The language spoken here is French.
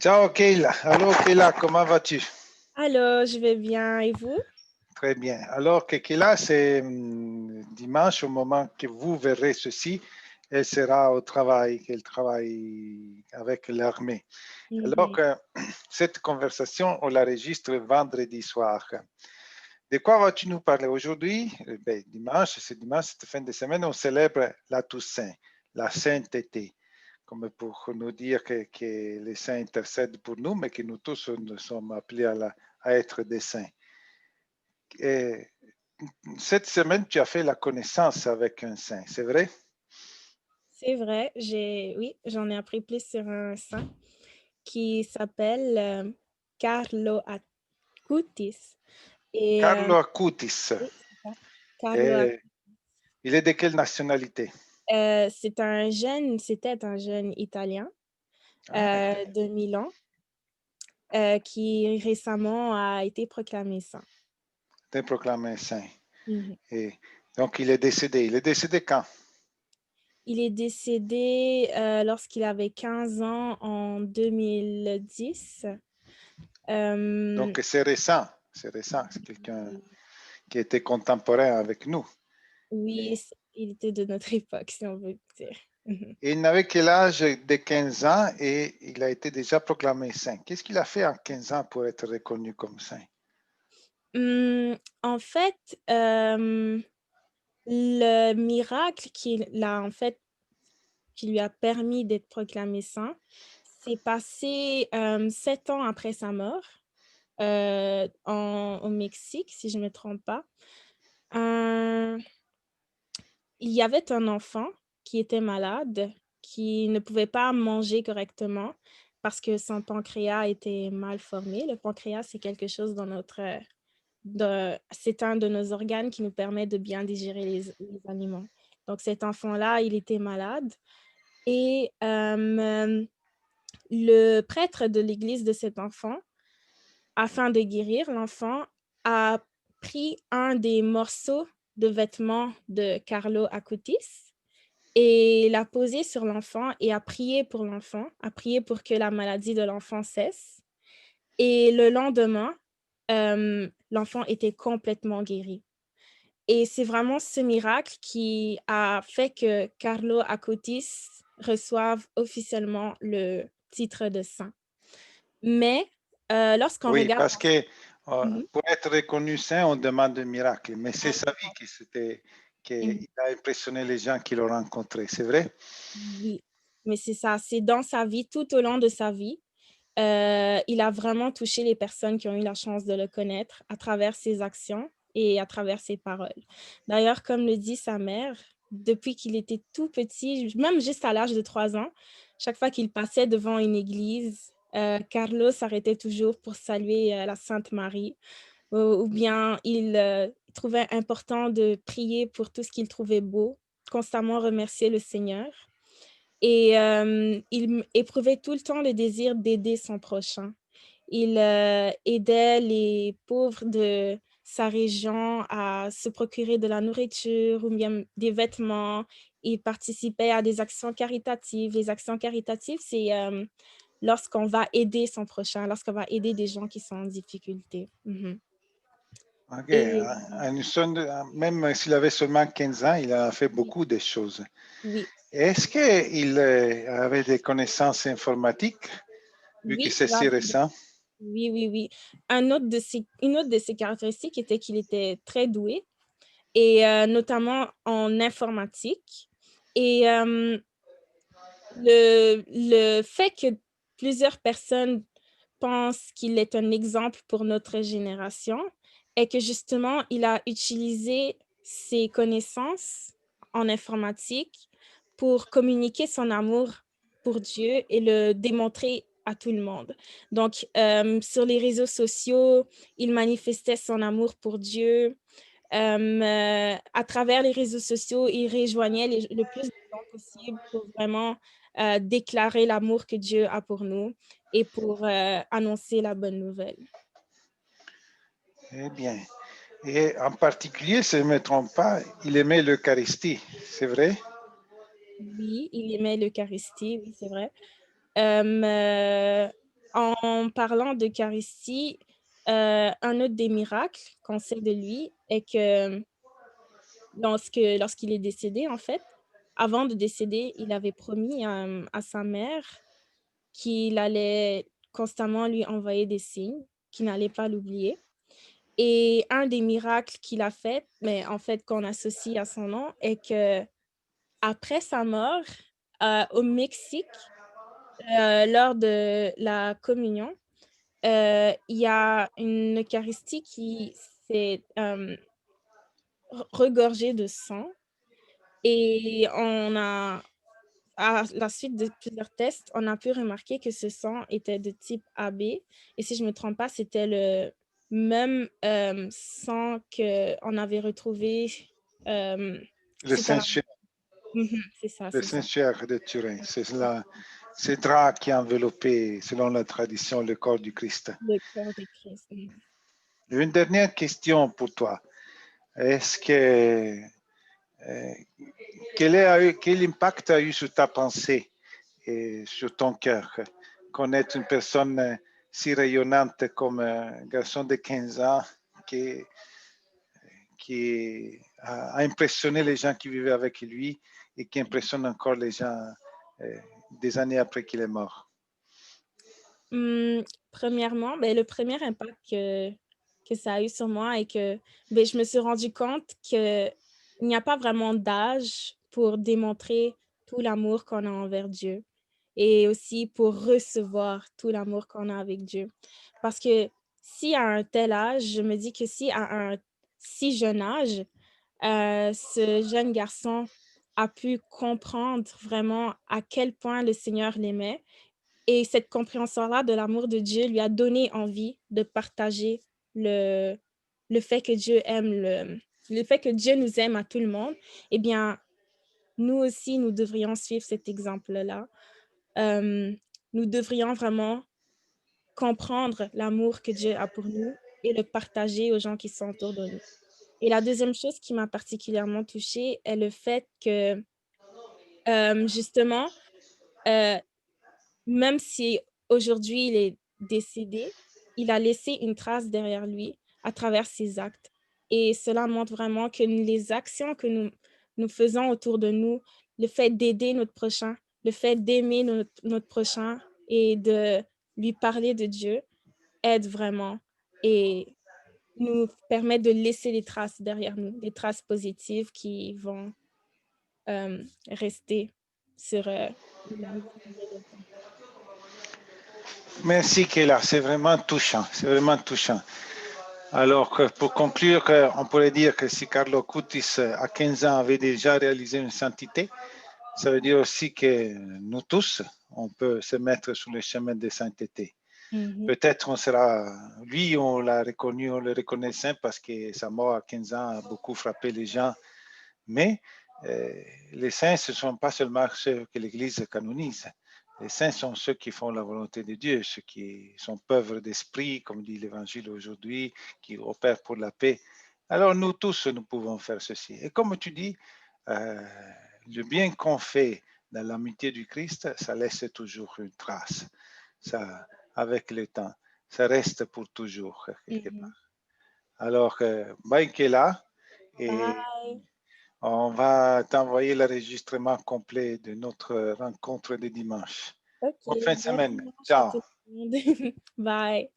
Ciao Keila. Alors Keila, comment vas-tu? Alors, je vais bien. Et vous? Très bien. Alors que Keila, c'est dimanche, au moment que vous verrez ceci, elle sera au travail, qu'elle travaille avec l'armée. Alors Mhm. que cette conversation, on la registre vendredi soir. De quoi vas-tu nous parler aujourd'hui? Ben, dimanche, c'est dimanche, cette fin de semaine, on célèbre la Toussaint, la sainteté, comme pour nous dire que les saints intercèdent pour nous, mais que nous tous nous sommes appelés à être des saints. Et cette semaine, tu as fait la connaissance avec un saint, c'est vrai? C'est vrai, oui, j'en ai appris plus sur un saint qui s'appelle Carlo Acutis. Et Carlo Acutis. oui, c'est ça. Carlo Et il est de quelle nationalité? C'était un jeune Italien Ah, de Milan qui récemment a été proclamé saint. t'es proclamé saint. Mhm. Et donc, il est décédé. Il est décédé quand? Il est décédé lorsqu'il avait 15 ans en 2010. Euh, Donc, c'est récent. C'est récent. C'est quelqu'un qui était contemporain avec nous. Oui, il était de notre époque, si on veut dire. Mhm. Et il n'avait que l'âge de 15 ans et il a été déjà proclamé saint. Qu'est-ce qu'il a fait en 15 ans pour être reconnu comme saint? En fait, le miracle qui lui a permis d'être proclamé saint, s'est passé 7 ans après sa mort au Mexique, si je ne me trompe pas. Euh, il y avait un enfant qui était malade, qui ne pouvait pas manger correctement parce que son pancréas était mal formé. Le pancréas, c'est quelque chose dans c'est un de nos organes qui nous permet de bien digérer les aliments. Donc, cet enfant-là, il était malade et le prêtre de l'église de cet enfant, afin de guérir l'enfant, a pris un des morceaux de vêtements de Carlo Acutis et l'a posé sur l'enfant et a prié pour l'enfant, a prié pour que la maladie de l'enfant cesse. Et le lendemain, l'enfant était complètement guéri. Et c'est vraiment ce miracle qui a fait que Carlo Acutis reçoive officiellement le titre de saint. Mais lorsqu'on Oui, regarde... parce que Mhm, pour être reconnu saint, on demande un miracle. Mais c'est sa vie mhm. qu'il a impressionné les gens qui l'ont rencontré. C'est vrai? Oui, mais c'est ça, c'est dans sa vie, tout au long de sa vie. Il a vraiment touché les personnes qui ont eu la chance de le connaître à travers ses actions et à travers ses paroles. D'ailleurs, comme le dit sa mère, depuis qu'il était tout petit, même juste à l'âge de 3 ans, chaque fois qu'il passait devant une église, Carlos s'arrêtait toujours pour saluer la Sainte Marie, ou bien il trouvait important de prier pour tout ce qu'il trouvait beau, constamment remercier le Seigneur. Et il éprouvait tout le temps le désir d'aider son prochain. Il aidait les pauvres de sa région à se procurer de la nourriture ou bien des vêtements. Il participait à des actions caritatives. Les actions caritatives, c'est lorsqu'on va aider son prochain, lorsqu'on va aider des gens qui sont en difficulté. Mhm. Ok. Et Même s'il avait seulement 15 ans, il a fait oui, beaucoup de choses. oui, Est-ce qu'il avait des connaissances informatiques, vu que oui, c'est si récent? oui, oui, oui. Une autre de ses caractéristiques était qu'il était très doué et notamment en informatique. Et le fait que plusieurs personnes pensent qu'il est un exemple pour notre génération est que justement, il a utilisé ses connaissances en informatique pour communiquer son amour pour Dieu et le démontrer à tout le monde. Donc, sur les réseaux sociaux, il manifestait son amour pour Dieu. À travers les réseaux sociaux, il rejoignait le plus de gens possible pour vraiment déclarer l'amour que Dieu a pour nous et pour annoncer la bonne nouvelle. Eh bien. Et en particulier, si je ne me trompe pas, il aimait l'Eucharistie, c'est vrai? Oui, il aimait l'Eucharistie, oui, c'est vrai. Euh, En parlant d'Eucharistie, un autre des miracles qu'on sait de lui est que lorsqu'il est décédé, en fait, avant de décéder, il avait promis, à sa mère qu'il allait constamment lui envoyer des signes, qu'il n'allait pas l'oublier et un des miracles qu'il a fait, mais en fait qu'on associe à son nom, est qu'après sa mort, au Mexique, lors de la communion, il y a une Eucharistie qui s'est, regorgée de sang et à la suite de plusieurs tests, on a pu remarquer que ce sang était de type AB et si je me trompe pas, c'était le même, sang qu'on avait retrouvé, Le suite à la Saint-Suaire, c'est ça, le c'est ça. Saint-Suaire de Turin, c'est ce drap qui enveloppait, selon la tradition, le corps du Christ. Le corps de Christ. Une dernière question pour toi. Est-ce que quel impact a eu sur ta pensée et sur ton cœur connaître une personne si rayonnante comme un garçon de 15 ans qui, a impressionné les gens qui vivaient avec lui et qui impressionne encore les gens des années après qu'il est mort? Mmh, premièrement, beh, le premier impact que ça a eu sur moi est que, beh, je me suis rendu compte qu'il n'y a pas vraiment d'âge pour démontrer tout l'amour qu'on a envers Dieu et aussi pour recevoir tout l'amour qu'on a avec Dieu. Parce que si à un tel âge, je me dis que si à un si jeune âge, ce jeune garçon a pu comprendre vraiment à quel point le Seigneur l'aimait et cette compréhension-là de l'amour de Dieu lui a donné envie de partager le le fait que Dieu aime le fait que Dieu nous aime à tout le monde, eh bien, nous aussi, nous devrions suivre cet exemple-là. Hem, Nous devrions vraiment comprendre l'amour que Dieu a pour nous et le partager aux gens qui sont autour de nous. Et la deuxième chose qui m'a particulièrement touchée est le fait que, justement, heu même si aujourd'hui il est décédé, il a laissé une trace derrière lui à travers ses actes et cela montre vraiment que les actions que nous faisons autour de nous, le fait d'aider notre prochain, le fait d'aimer notre prochain et de lui parler de Dieu aide vraiment et nous permet de laisser des traces derrière nous, des traces positives qui vont, rester sur, l'humanité. Merci Kéla, c'est vraiment touchant, c'est vraiment touchant. Alors que pour conclure, on pourrait dire que si Carlo Cutis à 15 ans avait déjà réalisé une sainteté, ça veut dire aussi que nous tous, on peut se mettre sur le chemin de sainteté. Mmh. Peut-être on sera, lui, on l'a reconnu, on le reconnaît saint parce que sa mort à 15 ans a beaucoup frappé les gens. Mais les saints, ce ne sont pas seulement ceux que l'Église canonise. Les saints sont ceux qui font la volonté de Dieu, ceux qui sont pauvres d'esprit, comme dit l'Évangile aujourd'hui, qui opèrent pour la paix. Alors nous tous, nous pouvons faire ceci. Et comme tu dis, euh, le bien qu'on fait dans l'amitié du Christ, ça laisse toujours une trace. Ça, avec le temps, ça reste pour toujours quelque Mmh. part. Alors, Mike est là et Bye. on va t'envoyer l'enregistrement complet de notre rencontre de dimanche. OK, Bonne fin de bon semaine. dimanche à Ciao. tout le monde. Bye.